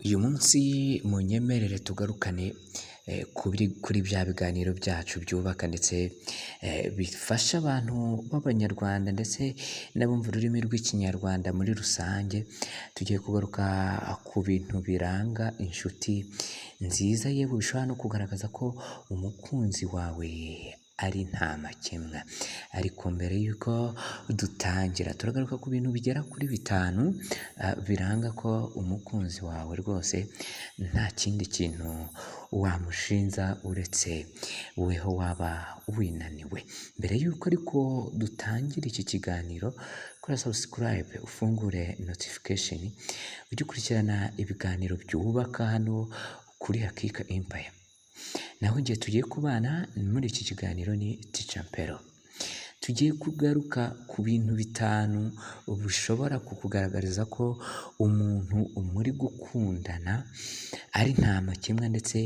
Uyu munsi munyemerere tugarukane kuri bya biganiro byacu byubaka ndetse bifasha abantu b'Abanyarwanda ndetse n'abumva ururimi rw'Ikinyarwanda muri rusange, tugiye kugaruka ku bintu biranga inshuti nziza, yewe bishobora no kugaragaza ko umukunzi wawe ari nta makemwa. Ariko mbere y'uko dutangira turagaruka ku bintu bigera kuri bitanu biranga ko umukunzi wawe rwose nta kindi kintu wamushinja uretse weho waba winaniwe. Mbere y'uko ariko dutangira iki kiganiro, kora subscribe, ufungure notification, ujye ukurikirana ibiganiro byubaka hano kuri Hakika Empire. Naho igihe tugiye kubana muri iki kiganiro ni Teacher Mpero. Tugiye kugaruka ku bintu bitanu bishobora kukugaragariza ko umuntu muri gukundana ari nta makemwa ndetse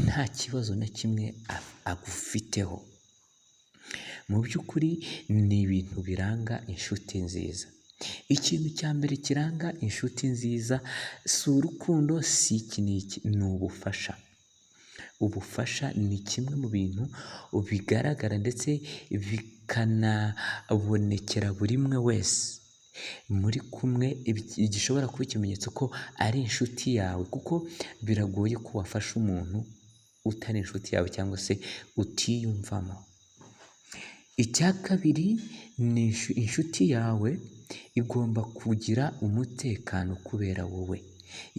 nta kibazo na kimwe agufiteho. Mu by'ukuri ni ibintu biranga inshuti nziza. Ikintu cya mbere kiranga inshuti nziza si urukundo, si iki n'iki, ni ubufasha. Ubufasha ni kimwe mu bintu bigaragara ndetse bikanabonekera buri umwe wese muri kumwe, gishobora kuba ikimenyetso ko ari inshuti yawe, kuko biragoye ko wafasha umuntu utari inshuti yawe cyangwa se utiyumvamo. Icya kabiri ni inshuti yawe igomba kugira umutekano kubera wowe.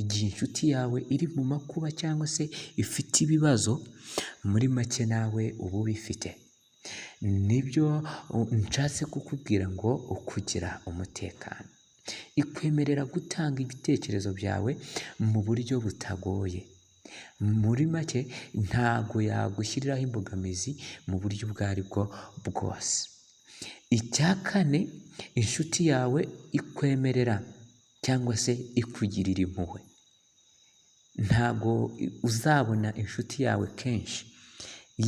Igihe inshuti yawe iri mu makuba cyangwa se ifite ibibazo, muri make nawe uba ubifite. Nibyo nshatse kukubwira ngo kugira umutekano. Ikwemerera gutanga ibitekerezo byawe mu buryo butagoye. Muri make ntago yagushyiriraho imbogamizi mu buryo ubwo ari bwo bwose. Icya kane, inshuti yawe ikwemerera cyangwa se ikugirira impuhwe. Ntago uzabona inshuti yawe kenshi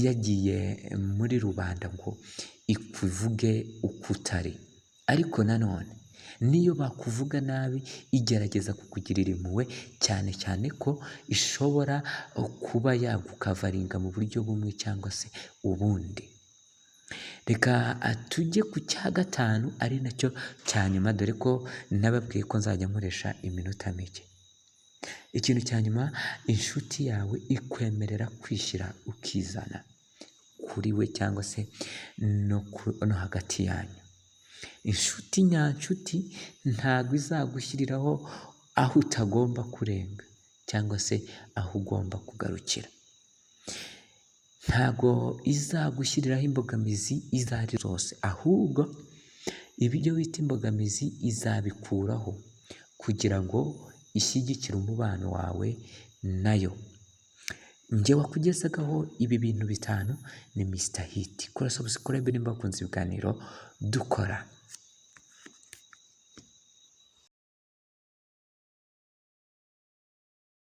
yagiye muri rubanda ngo ikuvuge uko utari, ariko nanone niyo bakuvuga nabi igerageza kukugirira impuhwe, cyane cyane ko ishobora kuba yagukavaringa mu buryo bumwe cyangwa se ubundi. Reka tujye ku cya gatanu ari nacyo cya nyuma, dore ko nababwiye ko nzajya nkoresha iminota mike. Ikintu cya nyuma, inshuti yawe ikwemerera kwishyira ukizana kuri we cyangwa se no hagati yanyu. Inshuti nyanshuti ntabwo izagushyiriraho aho utagomba kurenga cyangwa se aho ugomba kugarukira. Ntago izagushyiriraho imbogamizi izo ari zose, ahubwo ibyo wita imbogamizi izabikuraho kugira ngo ishyigikire umubano wawe nayo. Njye wakugezagaho ibi bintu bitanu ni Mr. Hit. Kora subscribe nimba wakunze ibiganiro dukora.